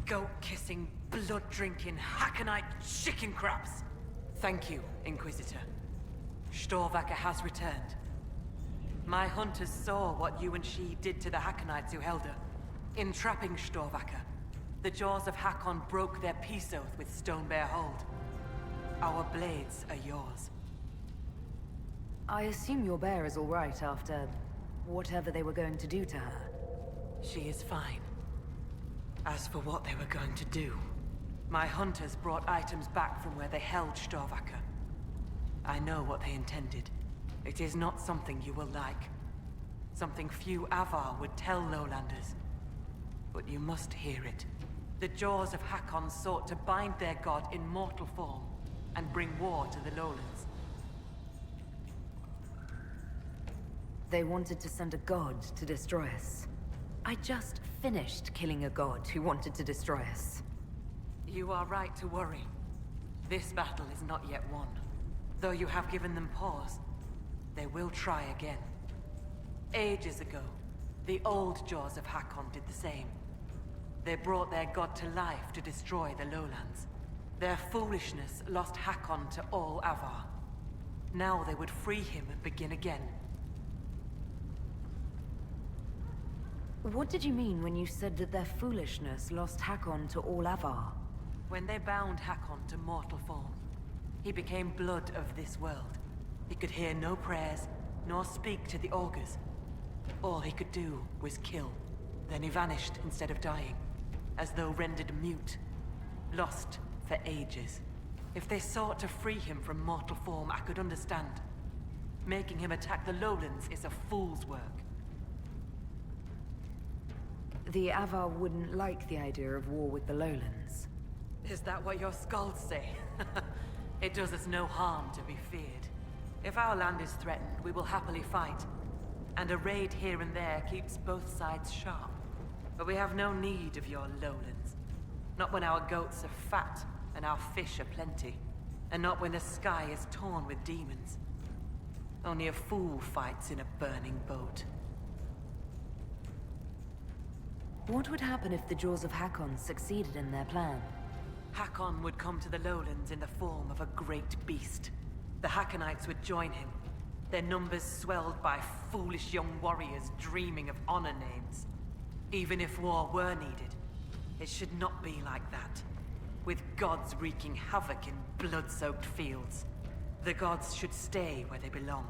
Goat-kissing, blood-drinking, Hakkonite chicken crabs! Thank you, Inquisitor. Storvacker has returned. My hunters saw what you and she did to the Hakkonites who held her. In trapping Storvacker, the jaws of Hakkon broke their peace oath with Stonebear Hold. Our blades are yours. I assume your bear is all right after whatever they were going to do to her. She is fine. As for what they were going to do, my hunters brought items back from where they held Storvacker. I know what they intended. It is not something you will like. Something few Avar would tell Lowlanders. But you must hear it. The jaws of Hakkon sought to bind their god in mortal form and bring war to the Lowlands. They wanted to send a god to destroy us. I just finished killing a god who wanted to destroy us. You are right to worry. This battle is not yet won. Though you have given them pause, they will try again. Ages ago, the old jaws of Hakkon did the same. They brought their god to life to destroy the Lowlands. Their foolishness lost Hakkon to all Avar. Now they would free him and begin again. What did you mean when you said that their foolishness lost Hakkon to all Avar? When they bound Hakkon to mortal form, he became blood of this world. He could hear no prayers, nor speak to the augurs. All he could do was kill. Then he vanished instead of dying, as though rendered mute, lost for ages. If they sought to free him from mortal form, I could understand. Making him attack the Lowlands is a fool's work. The Avar wouldn't like the idea of war with the Lowlands. Is that what your skalds say? It does us no harm to be feared. If our land is threatened, we will happily fight. And a raid here and there keeps both sides sharp. But we have no need of your Lowlands. Not when our goats are fat and our fish are plenty. And not when the sky is torn with demons. Only a fool fights in a burning boat. What would happen if the Jaws of Hakkon succeeded in their plan? Hakkon would come to the Lowlands in the form of a great beast. The Hakkonites would join him, their numbers swelled by foolish young warriors dreaming of honor names. Even if war were needed, it should not be like that. With gods wreaking havoc in blood-soaked fields, the gods should stay where they belong.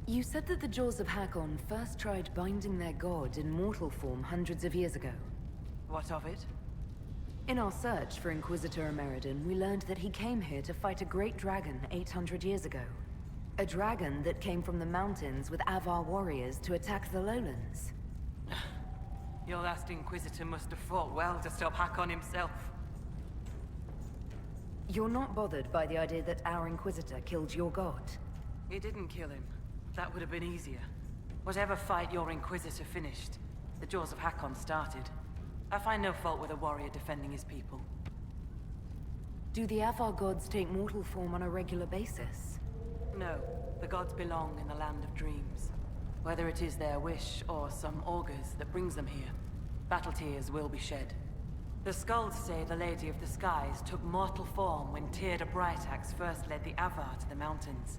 You said that the Jaws of Hakkon first tried binding their god in mortal form hundreds of years ago. What of it? In our search for Inquisitor Emeridon, we learned that he came here to fight a great dragon 800 years ago. A dragon that came from the mountains with Avar warriors to attack the Lowlands. Your last Inquisitor must have fought well to stop Hakkon himself. You're not bothered by the idea that our Inquisitor killed your god? He didn't kill him. That would have been easier. Whatever fight your Inquisitor finished, the Jaws of Hakkon started. I find no fault with a warrior defending his people. Do the Avar gods take mortal form on a regular basis? No, the gods belong in the land of dreams. Whether it is their wish or some augurs that brings them here, battle tears will be shed. The skalds say the Lady of the Skies took mortal form when Tyrda Brightaxe first led the Avar to the mountains.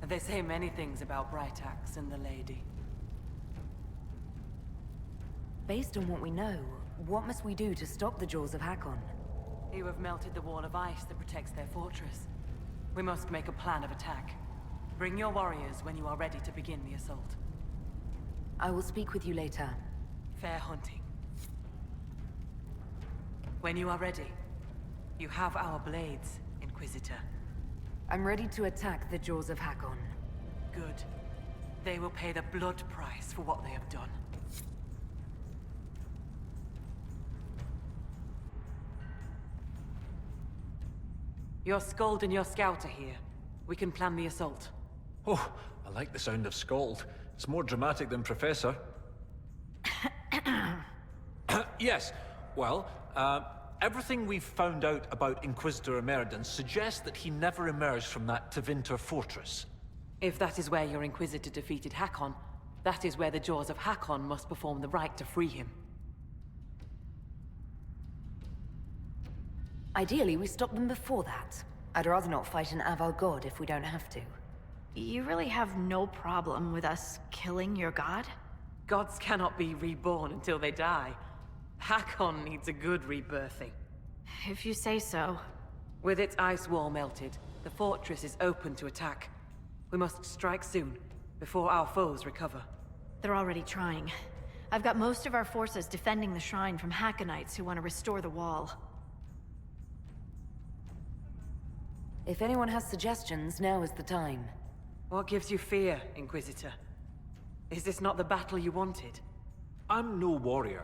And they say many things about Brightaxe and the Lady. Based on what we know, what must we do to stop the Jaws of Hakkon? You have melted the wall of ice that protects their fortress. We must make a plan of attack. Bring your warriors when you are ready to begin the assault. I will speak with you later. Fair hunting. When you are ready, you have our blades, Inquisitor. I'm ready to attack the Jaws of Hakkon. Good. They will pay the blood price for what they have done. Your Skald and your Scout are here. We can plan the assault. Oh, I like the sound of Skald. It's more dramatic than Professor. Yes, well, everything we've found out about Inquisitor Emeridon suggests that he never emerged from that Tevinter fortress. If that is where your Inquisitor defeated Hakkon, that is where the Jaws of Hakkon must perform the rite to free him. Ideally, we stop them before that. I'd rather not fight an Avar god if we don't have to. You really have no problem with us killing your god? Gods cannot be reborn until they die. Hakkon needs a good rebirthing. If you say so. With its ice wall melted, the fortress is open to attack. We must strike soon, before our foes recover. They're already trying. I've got most of our forces defending the shrine from Hakkonites who want to restore the wall. If anyone has suggestions, now is the time. What gives you fear, Inquisitor? Is this not the battle you wanted? I'm no warrior,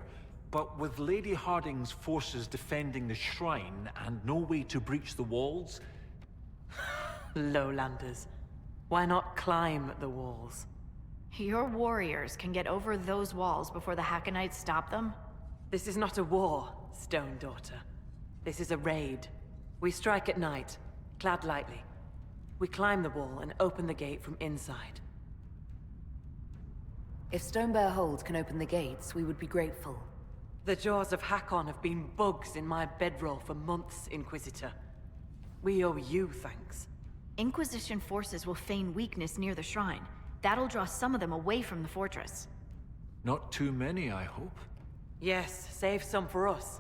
but with Lady Harding's forces defending the shrine and no way to breach the walls... Lowlanders. Why not climb the walls? Your warriors can get over those walls before the Hakkonites stop them? This is not a war, Stone Daughter. This is a raid. We strike at night, clad lightly. We climb the wall and open the gate from inside. If Stonebear Hold can open the gates, we would be grateful. The jaws of Hakkon have been bugs in my bedroll for months, Inquisitor. We owe you thanks. Inquisition forces will feign weakness near the shrine. That'll draw some of them away from the fortress. Not too many, I hope. Yes, save some for us.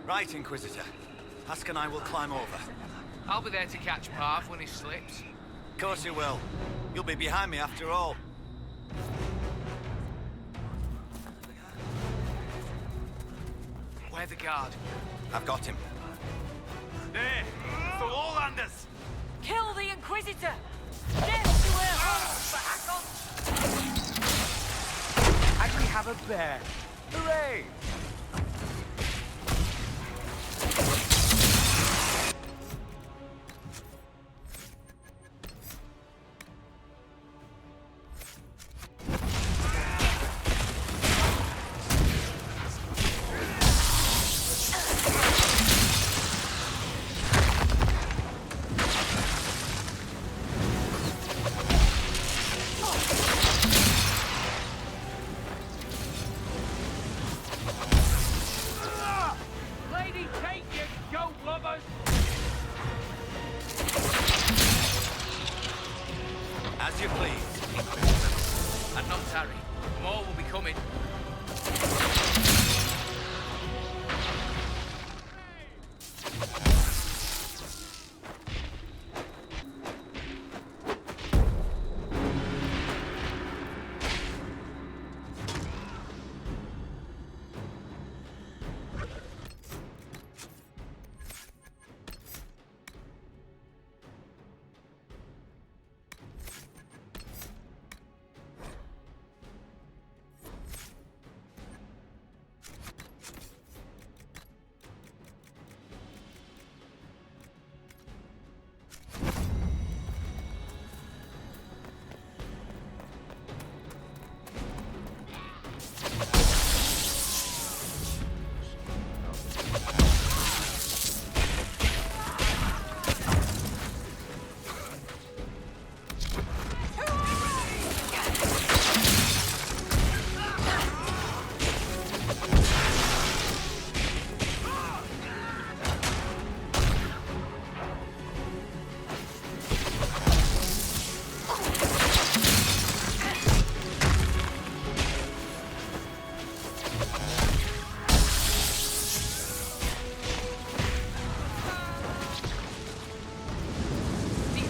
Right, Inquisitor. Hask and I will climb over. I'll be there to catch Parv when he slips. Of course you will. You'll be behind me after all. Where the guard? I've got him. There! For Lowlanders! Kill the Inquisitor! Death to our homes for Hakkon! And we have a bear! Hooray! Lady, take your goat lovers! As you please. And not tarry. More will be coming.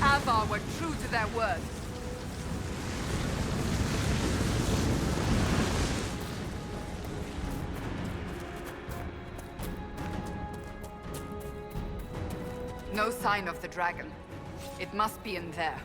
Avar were true to their word. No sign of the dragon. It must be in there.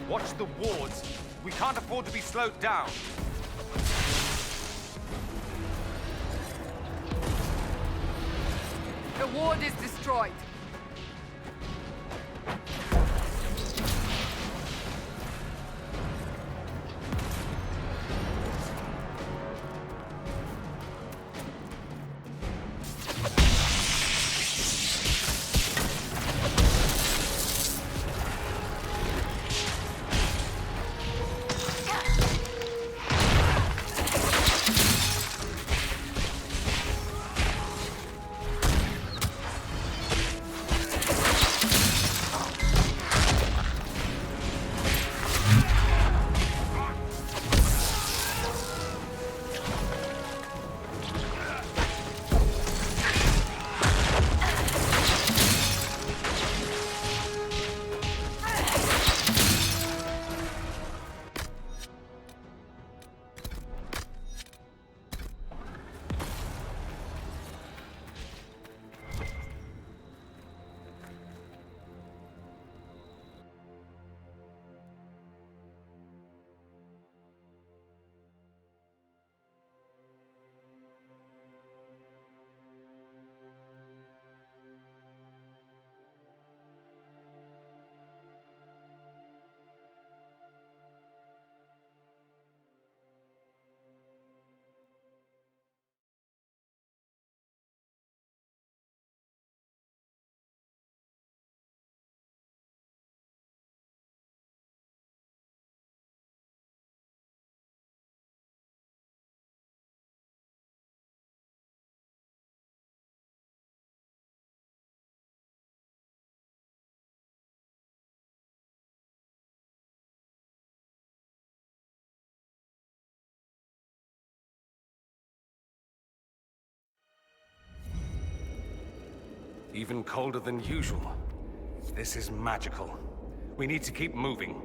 Watch the wards. We can't afford to be slowed down. The ward is destroyed. Even colder than usual. This is magical. We need to keep moving.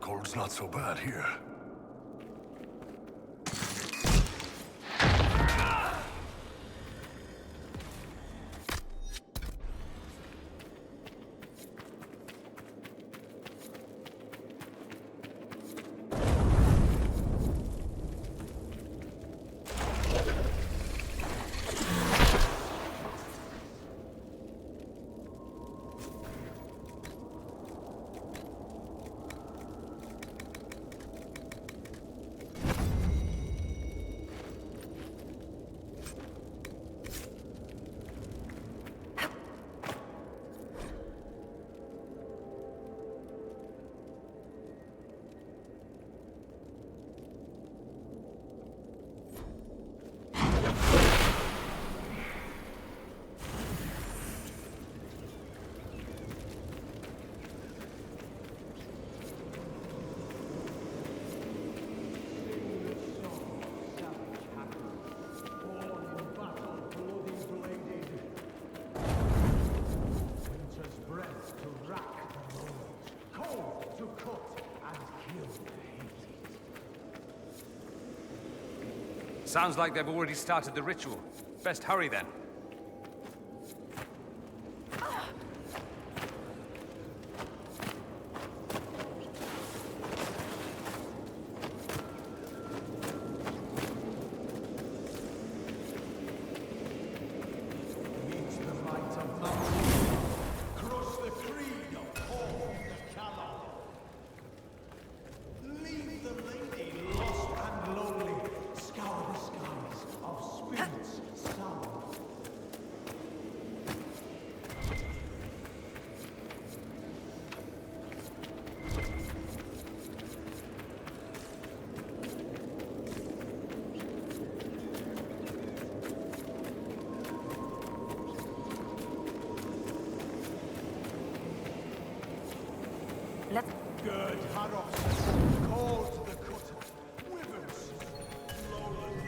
Cold's not so bad here. Sounds like they've already started the ritual. Best hurry then. Let's... Good, Hakkon. Call to the cutter. Wyverns. Lowland.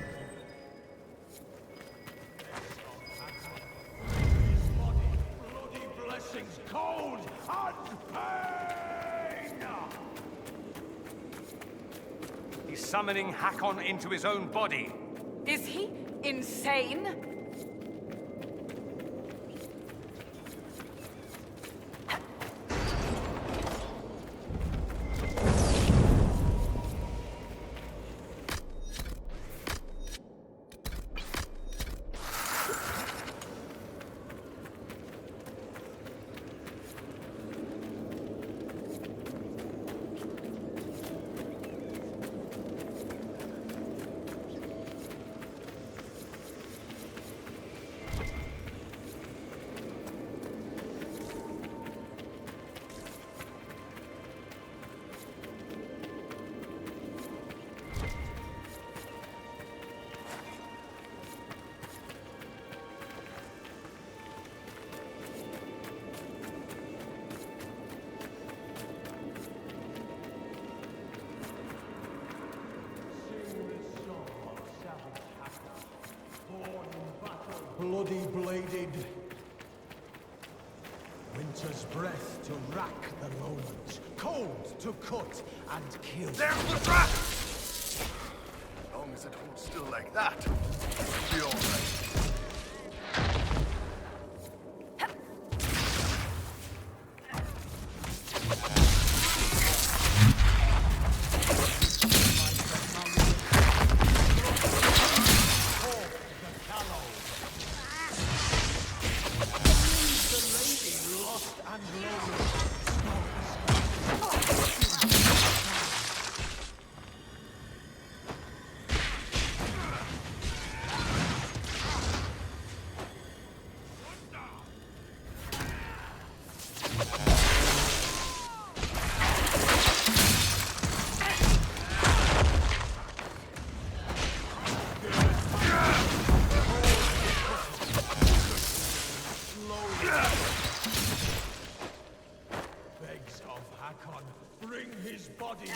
His body, bloody blessings, cold and pain! He's summoning Hakkon into his own body. Is he insane? bloody-bladed. Winter's breath to rack the lowlands, cold to cut and kill. There's the trap! As long as it holds still like that, it'll be all right. Begs of Hakkon, bring his body.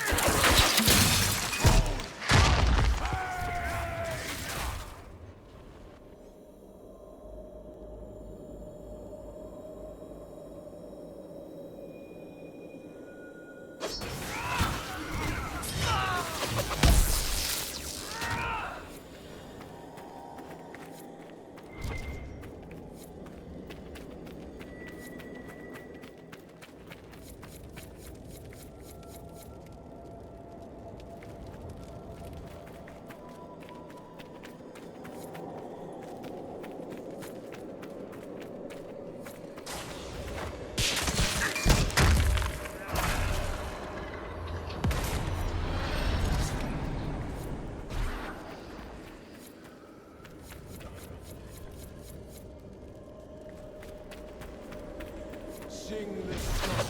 Sing this song.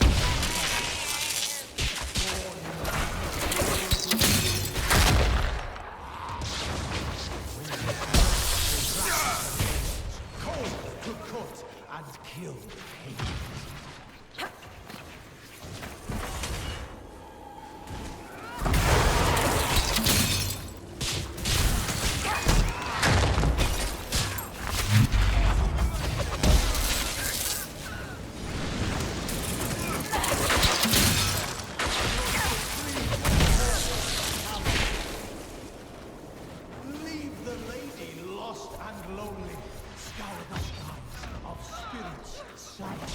Cold to cut and kill. Leave the lady lost and lonely. Scour the skies of spirits silent.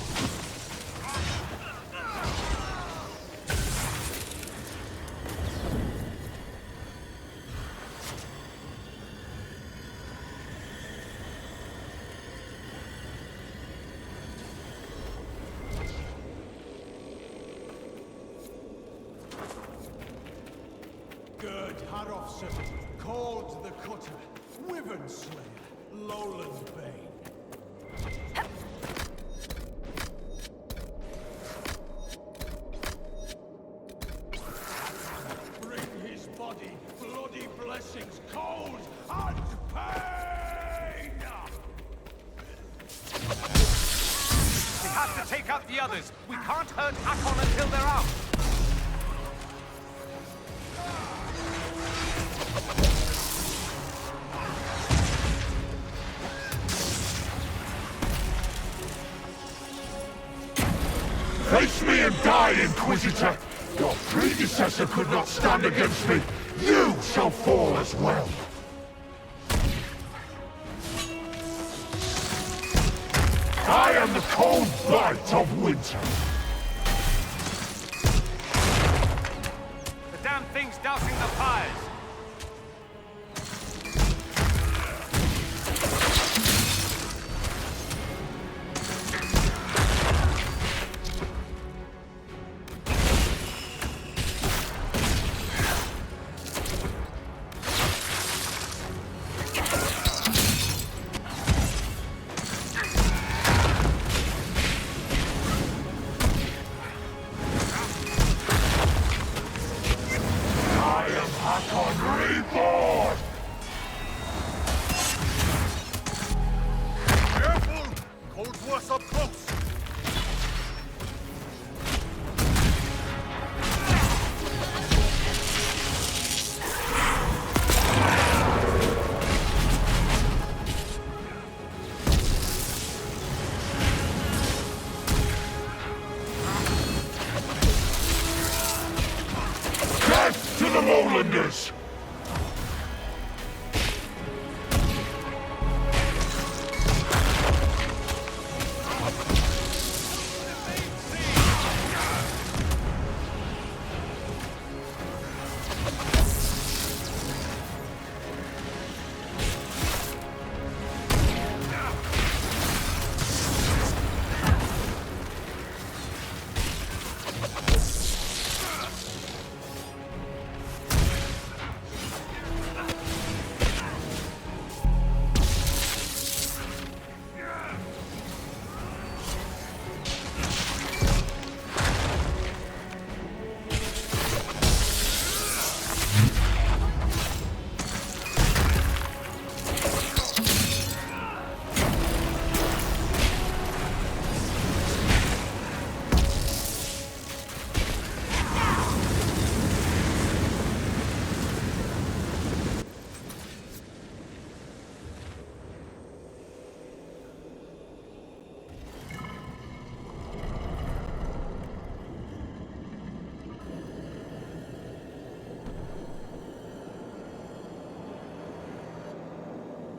Gerd Harofson, called the Cutter, Wyvern Slayer, Lowland Bane. Bring his body, bloody blessings, cold and pain! We have to take out the others. We can't hurt Hakkon until they're out. Face me and die, Inquisitor! Your predecessor could not stand against me. You shall fall as well. I am the cold bite of winter. The damn thing's dousing the fires. Careful! Cold War's up close!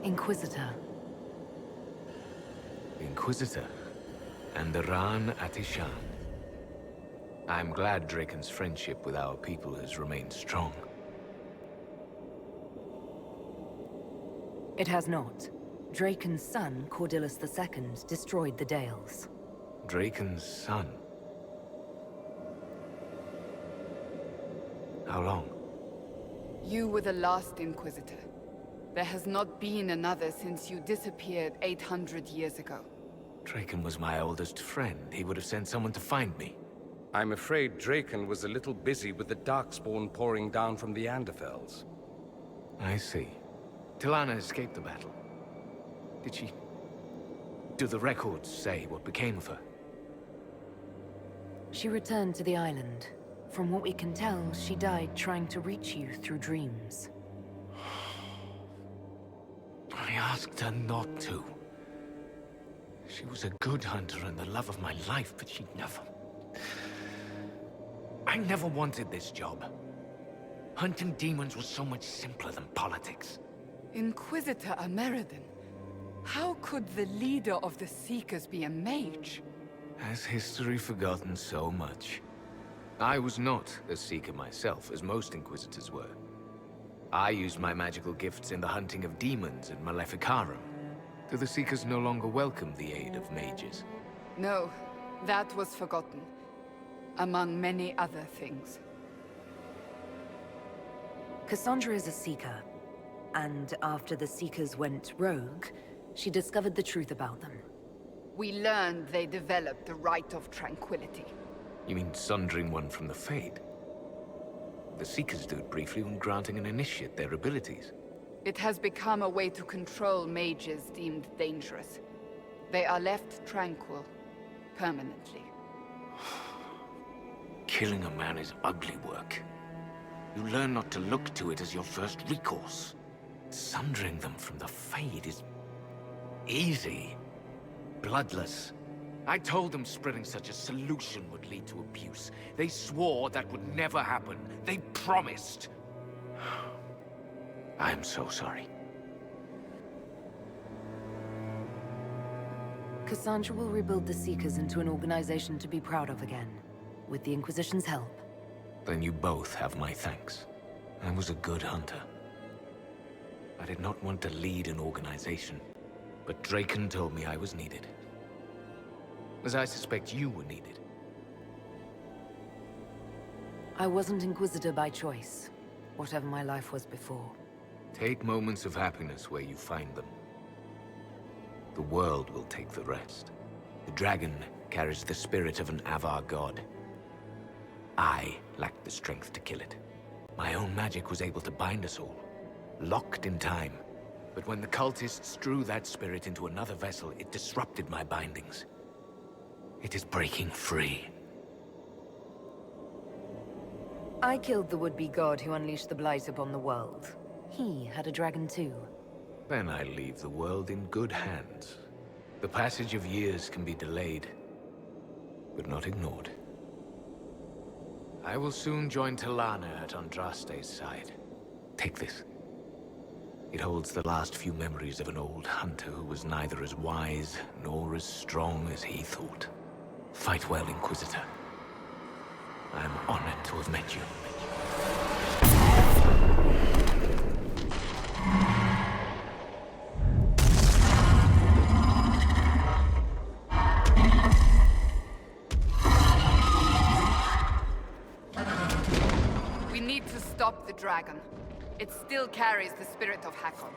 Inquisitor. Inquisitor. And Ran Atishan. I'm glad Draken's friendship with our people has remained strong. It has not. Draken's son, Cordillus II, destroyed the Dales. Draken's son? How long? You were the last Inquisitor. There has not been another since you disappeared 800 years ago. Draken was my oldest friend. He would have sent someone to find me. I'm afraid Draken was a little busy with the Darkspawn pouring down from the Anderfels. I see. Tilana escaped the battle. Did she... Do the records say what became of her? She returned to the island. From what we can tell, she died trying to reach you through dreams. I asked her not to. She was a good hunter and the love of my life, but she never... I never wanted this job. Hunting demons was so much simpler than politics. Inquisitor Ameridan, how could the leader of the Seekers be a mage? Has history forgotten so much? I was not a Seeker myself, as most Inquisitors were. I used my magical gifts in the hunting of demons in Maleficarum. Do the Seekers no longer welcome the aid of mages? No, that was forgotten. Among many other things. Cassandra is a Seeker. And after the Seekers went rogue, she discovered the truth about them. We learned they developed the Rite of Tranquility. You mean sundering one from the Fade? The Seekers do it briefly when granting an initiate their abilities. It has become a way to control mages deemed dangerous. They are left tranquil, permanently. Killing a man is ugly work. You learn not to look to it as your first recourse. Sundering them from the Fade is... easy. Bloodless. I told them spreading such a solution would lead to abuse. They swore that would never happen. They promised. I am so sorry. Cassandra will rebuild the Seekers into an organization to be proud of again, with the Inquisition's help. Then you both have my thanks. I was a good hunter. I did not want to lead an organization, but Draken told me I was needed. As I suspect you were needed. I wasn't Inquisitor by choice, whatever my life was before. Take moments of happiness where you find them. The world will take the rest. The dragon carries the spirit of an Avar god. I lacked the strength to kill it. My own magic was able to bind us all, locked in time. But when the cultists drew that spirit into another vessel, it disrupted my bindings. It is breaking free. I killed the would-be god who unleashed the Blight upon the world. He had a dragon too. Then I leave the world in good hands. The passage of years can be delayed, but not ignored. I will soon join Tilana at Andraste's side. Take this. It holds the last few memories of an old hunter who was neither as wise nor as strong as he thought. Fight well, Inquisitor. I am honored to have met you. We need to stop the dragon. It still carries the spirit of Hakkon.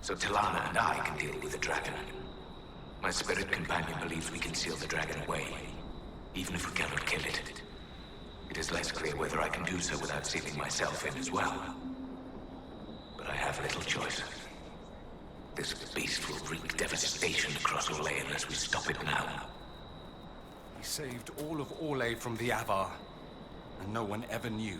so Talana and I can deal with the dragon. My spirit companion believes we can seal the dragon away, even if we cannot kill it. It is less clear whether I can do so without sealing myself in as well. But I have little choice. This beast will wreak devastation across Orlais unless we stop it now. He saved all of Orlais from the Avar, and no one ever knew.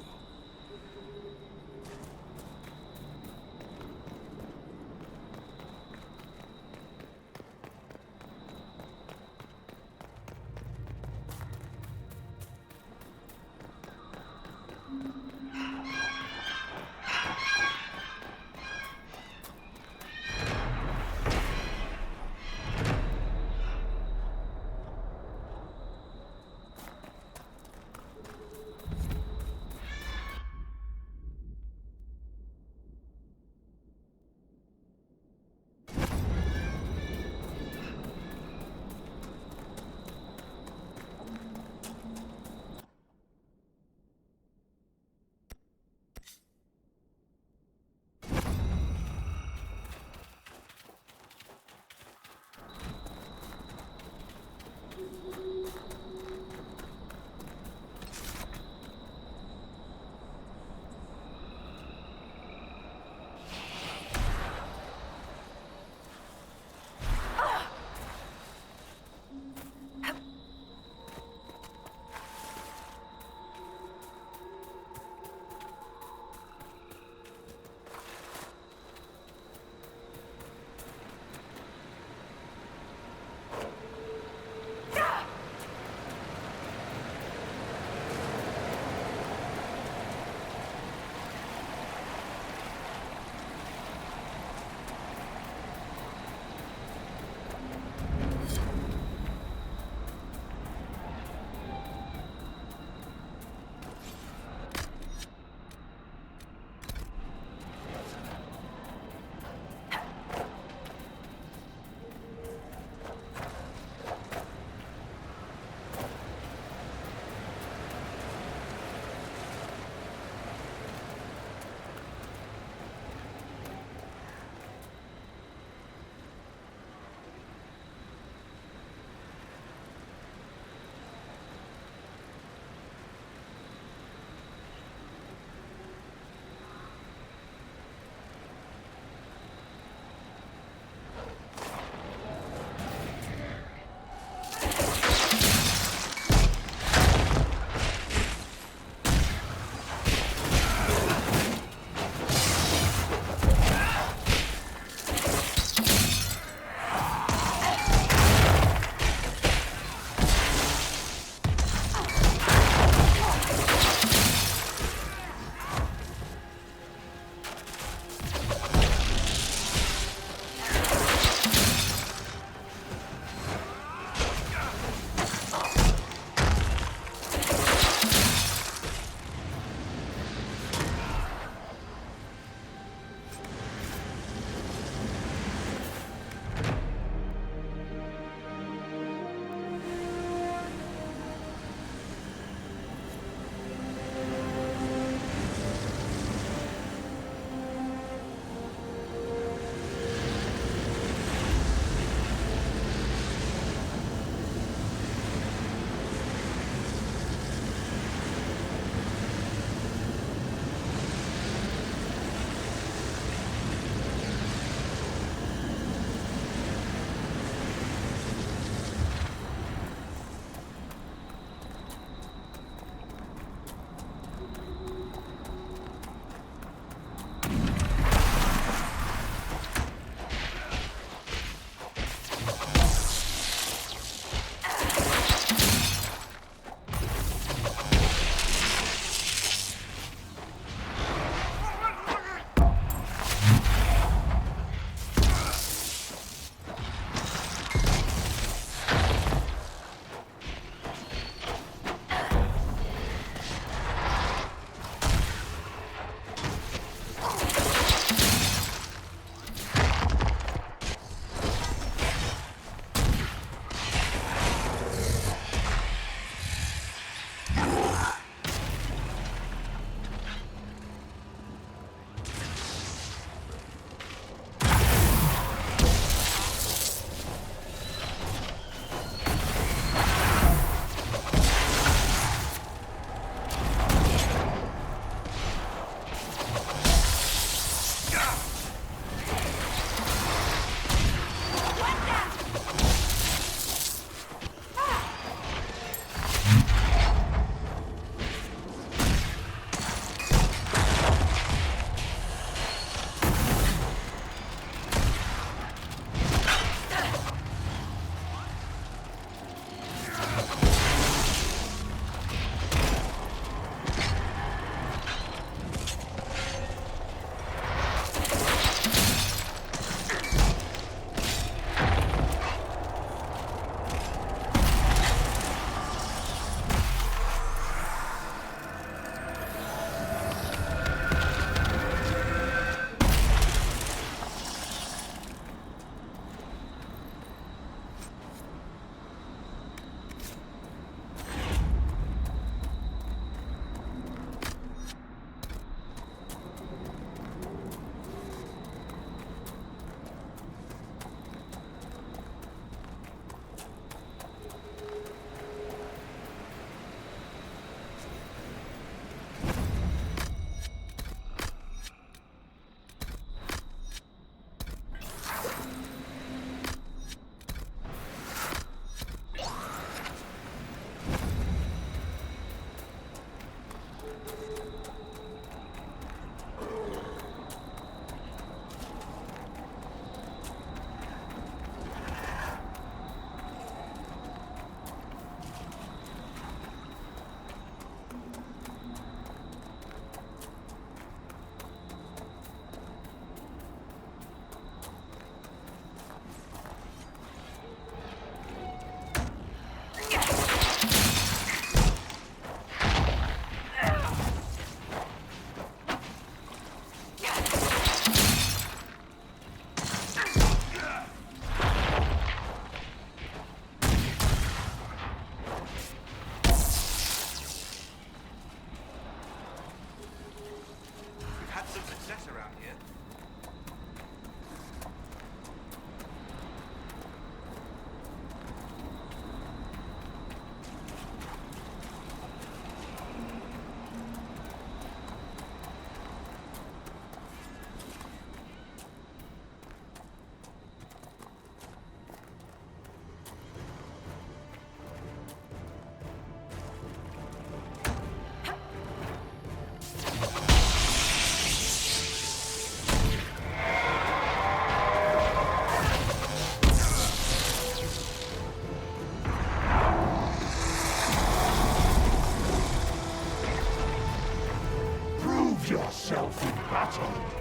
Prove yourself in battle.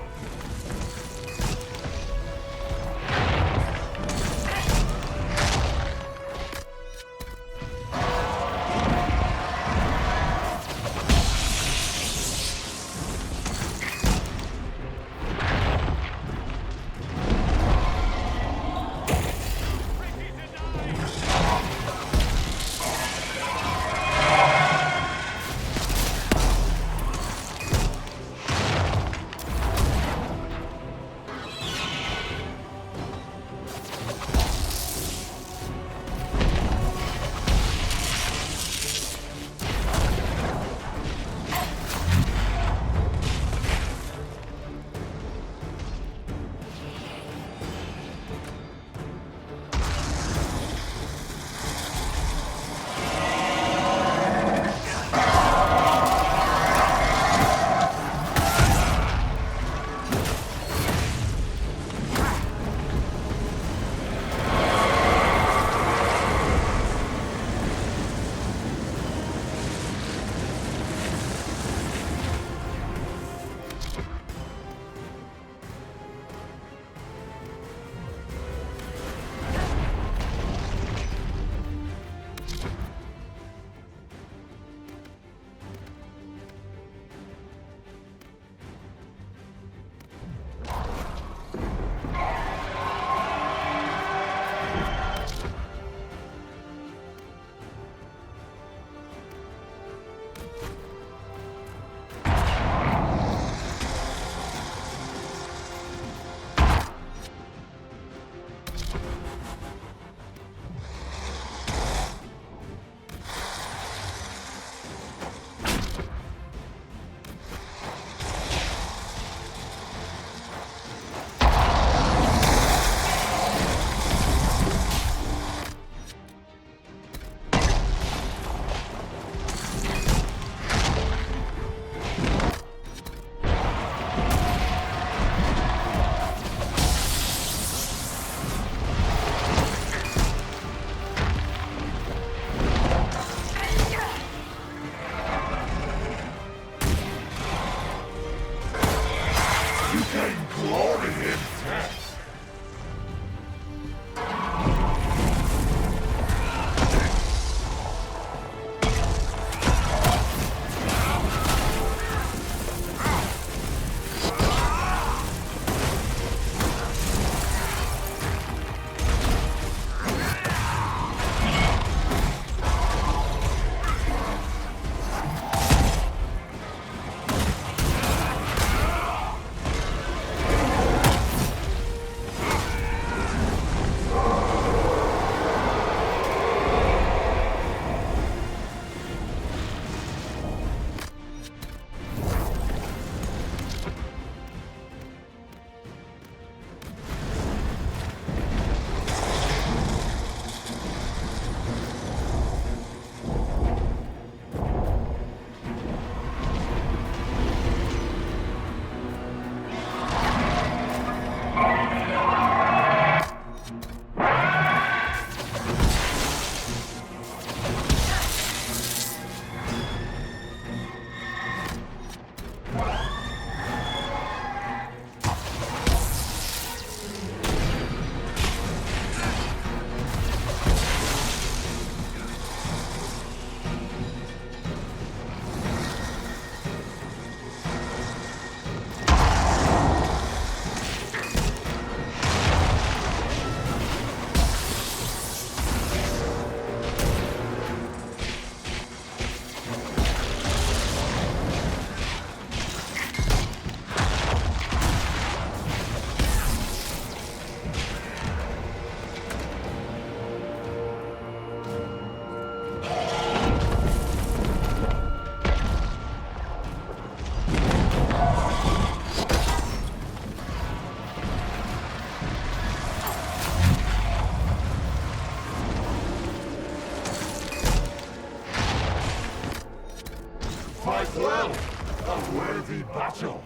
battle.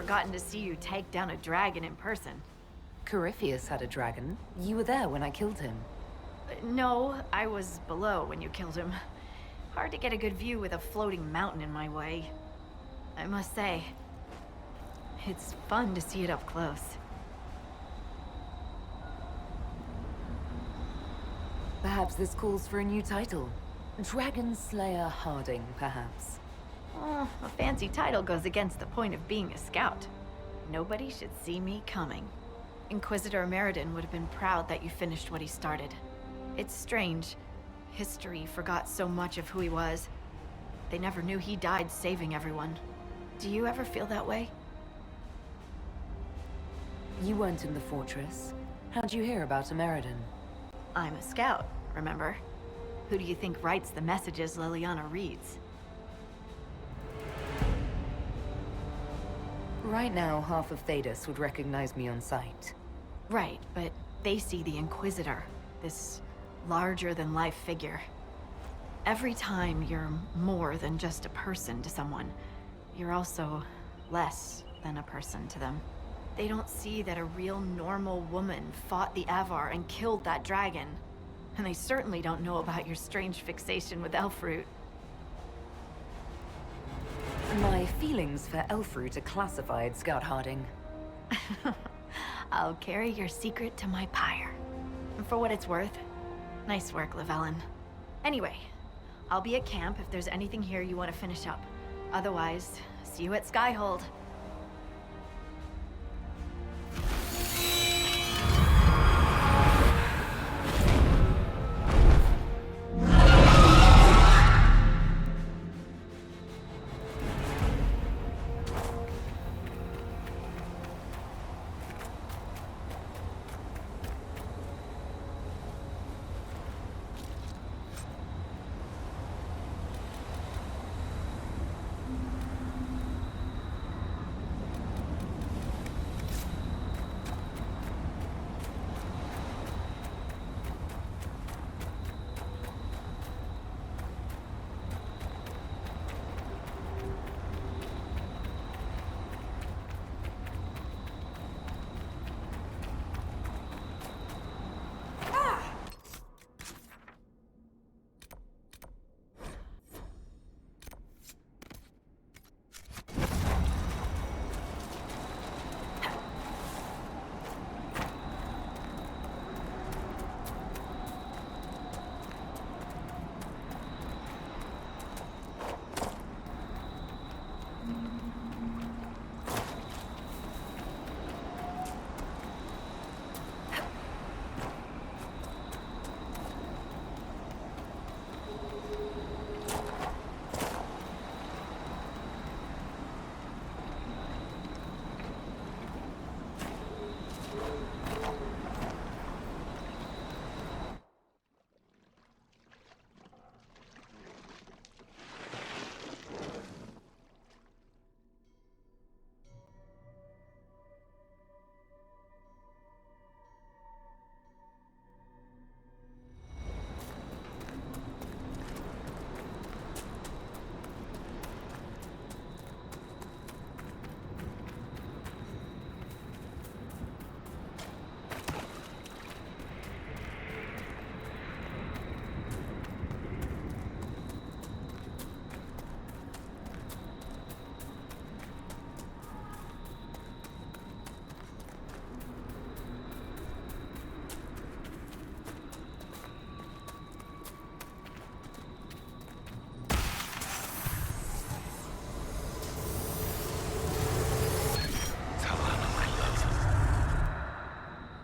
forgotten to see you take down a dragon in person. Corypheus had a dragon. You were there when I killed him. No, I was below when you killed him. Hard to get a good view with a floating mountain in my way. I must say, it's fun to see it up close. Perhaps this calls for a new title. Dragon Slayer Harding, perhaps. Oh, a fancy title goes against the point of being a scout. Nobody should see me coming. Inquisitor Meriden would have been proud that you finished what he started. It's strange. History forgot so much of who he was. They never knew he died saving everyone. Do you ever feel that way? You weren't in the fortress. How'd you hear about Meriden? I'm a scout, remember? Who do you think writes the messages Liliana reads? Right now, half of Thedas would recognize me on sight. Right, but they see the Inquisitor, this larger-than-life figure. Every time you're more than just a person to someone, you're also less than a person to them. They don't see that a real normal woman fought the Avar and killed that dragon. And they certainly don't know about your strange fixation with Elfroot. My feelings for Elfroot are classified, Scout Harding. I'll carry your secret to my pyre. And for what it's worth, nice work, Llewellyn. Anyway, I'll be at camp if there's anything here you want to finish up. Otherwise, see you at Skyhold.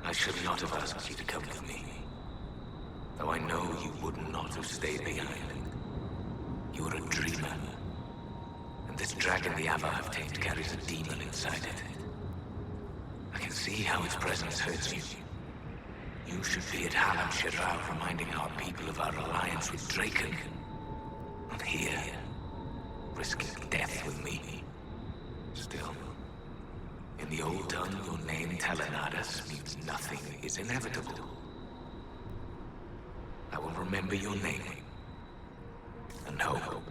I should not have asked you to come with me. Though I know you would not have stayed behind. You are a dreamer. And this dragon the Avar have tamed carries a demon inside it. I can see how its presence hurts you. You should be at Halam Shiral reminding our people of our alliance with Draken. Not here, risking death with me. Still, in the old tongue, your name, Telenadas, means nothing is inevitable. I will remember your name. And hope.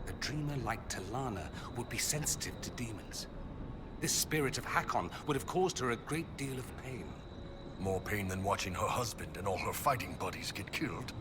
A dreamer like Talana would be sensitive to demons. This spirit of Hakkon would have caused her a great deal of pain. More pain than watching her husband and all her fighting buddies get killed.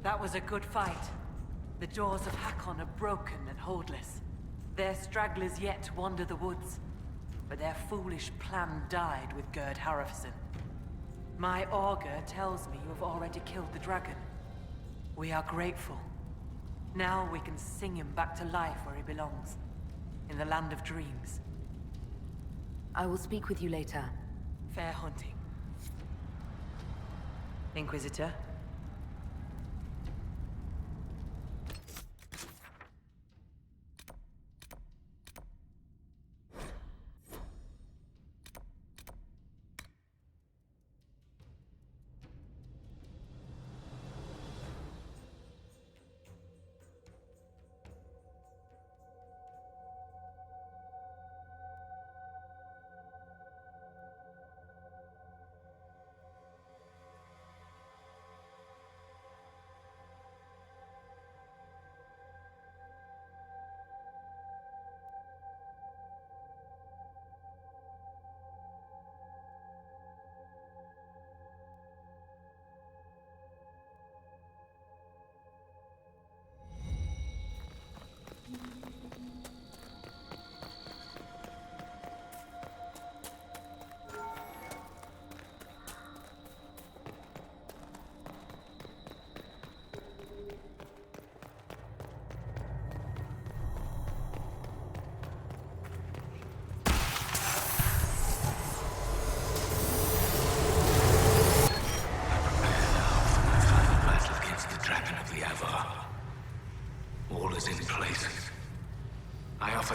That was a good fight. The jaws of Hakkon are broken and holdless. Their stragglers yet wander the woods, but their foolish plan died with Gerd Harafson. My augur tells me you have already killed the dragon. We are grateful. Now we can sing him back to life where he belongs, in the land of dreams. I will speak with you later. Fair hunting. Inquisitor?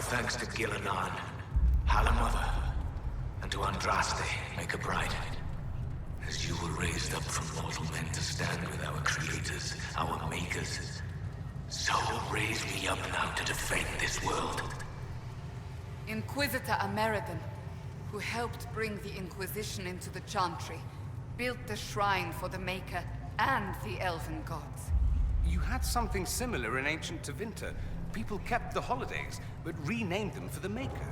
Thanks to Gillenan, Halamother, and to Andraste, make a bride. As you were raised up from mortal men to stand with our creators, our makers, so raise me up now to defend this world. Inquisitor Ameridan, who helped bring the Inquisition into the Chantry, built the shrine for the Maker and the Elven gods. You had something similar in ancient Tevinter. People kept the holidays, but renamed them for the Maker.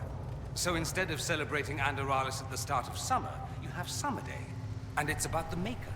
So instead of celebrating Andaralis at the start of summer, you have Summer Day. And it's about the Maker.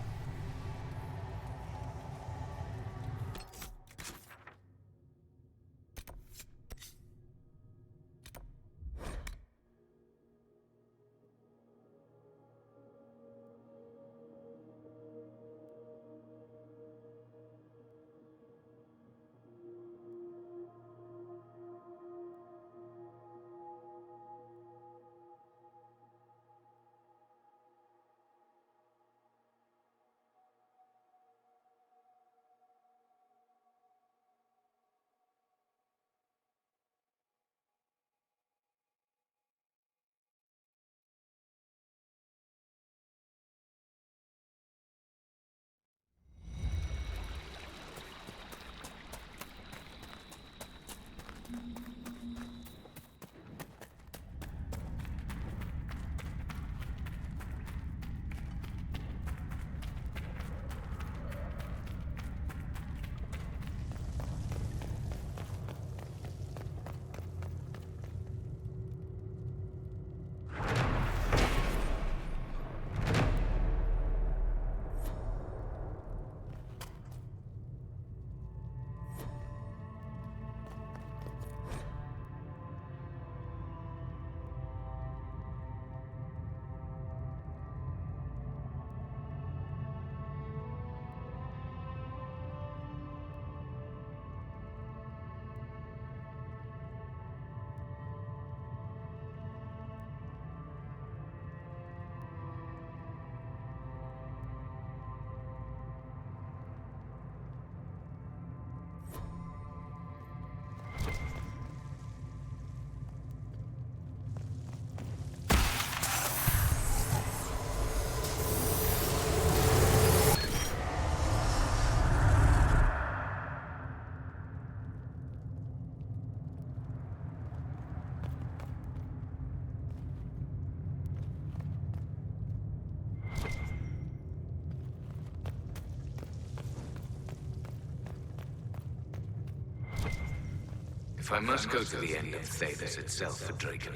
I must go to the end of Thedas itself for Draken,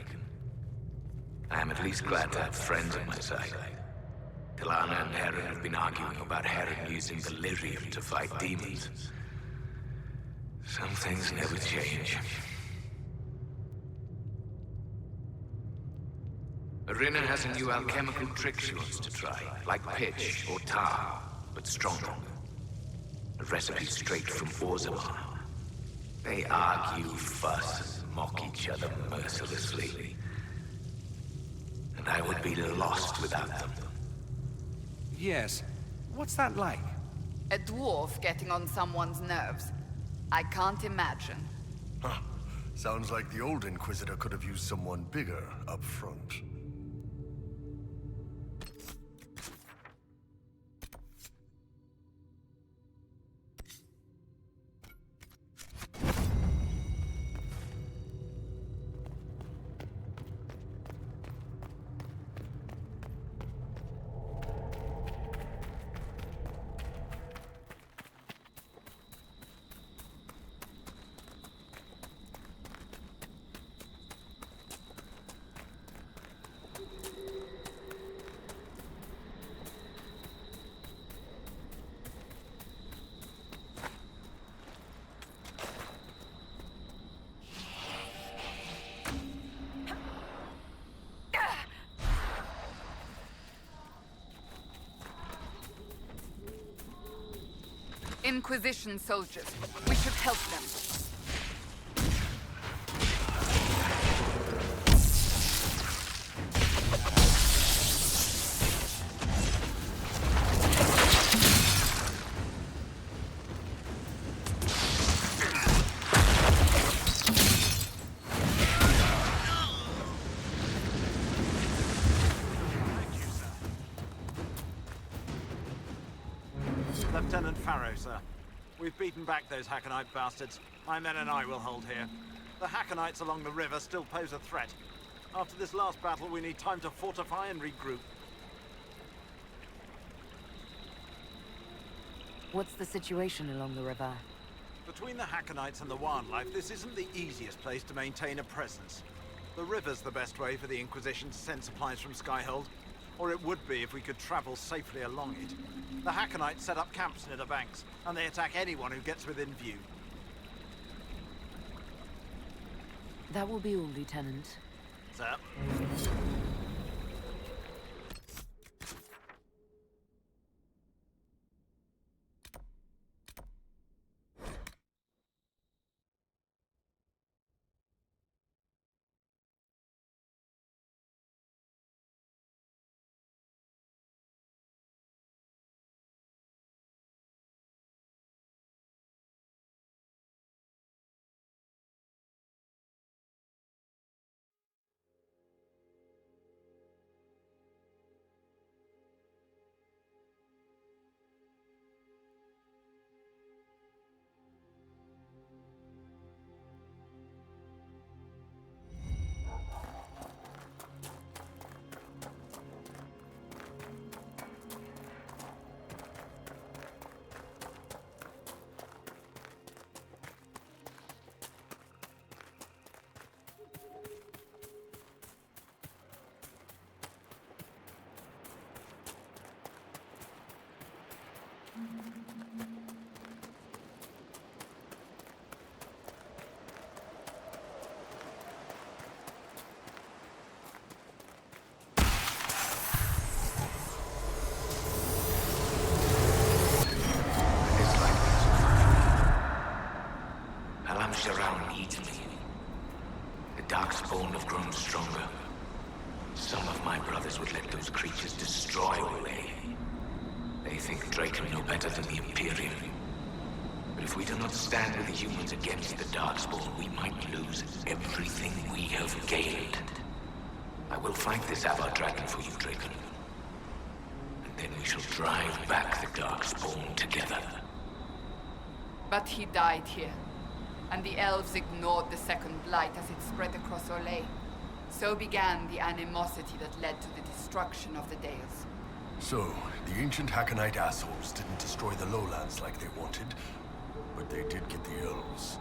I am at least glad to have friends on my side. Tilana and Heron have been arguing about Heron using the lyrium to fight demons. Some things never change. Arena has a new alchemical trick she wants to try, like pitch or tar, but stronger. A recipe straight from Orzammar. They argue, fuss, and mock each other mercilessly. And I would be lost without them. Yes. What's that like? A dwarf getting on someone's nerves. I can't imagine. Huh. Sounds like the old Inquisitor could have used someone bigger up front. Inquisition soldiers. We should help them. Lieutenant Farrow, sir. We've beaten back those Hakkonite bastards. My men and I will hold here. The Hakkonites along the river still pose a threat. After this last battle, we need time to fortify and regroup. What's the situation along the river? Between the Hakkonites and the wildlife, this isn't the easiest place to maintain a presence. The river's the best way for the Inquisition to send supplies from Skyhold. Or it would be if we could travel safely along it. The Hakkonites set up camps near the banks, and they attack anyone who gets within view. That will be all, Lieutenant. Sir? Around needs me. The Darkspawn have grown stronger. Some of my brothers would let those creatures destroy Olay. They think Draken know better than the Imperium. But if we do not stand with the humans against the Darkspawn, we might lose everything we have gained. I will fight this Avar Dragon for you, Draken. And then we shall drive back the Darkspawn together. But he died here. And the elves ignored the second light as it spread across Olay. So began the animosity that led to the destruction of the Dales. So, the ancient Hakkonite assholes didn't destroy the lowlands like they wanted, but they did get the elves.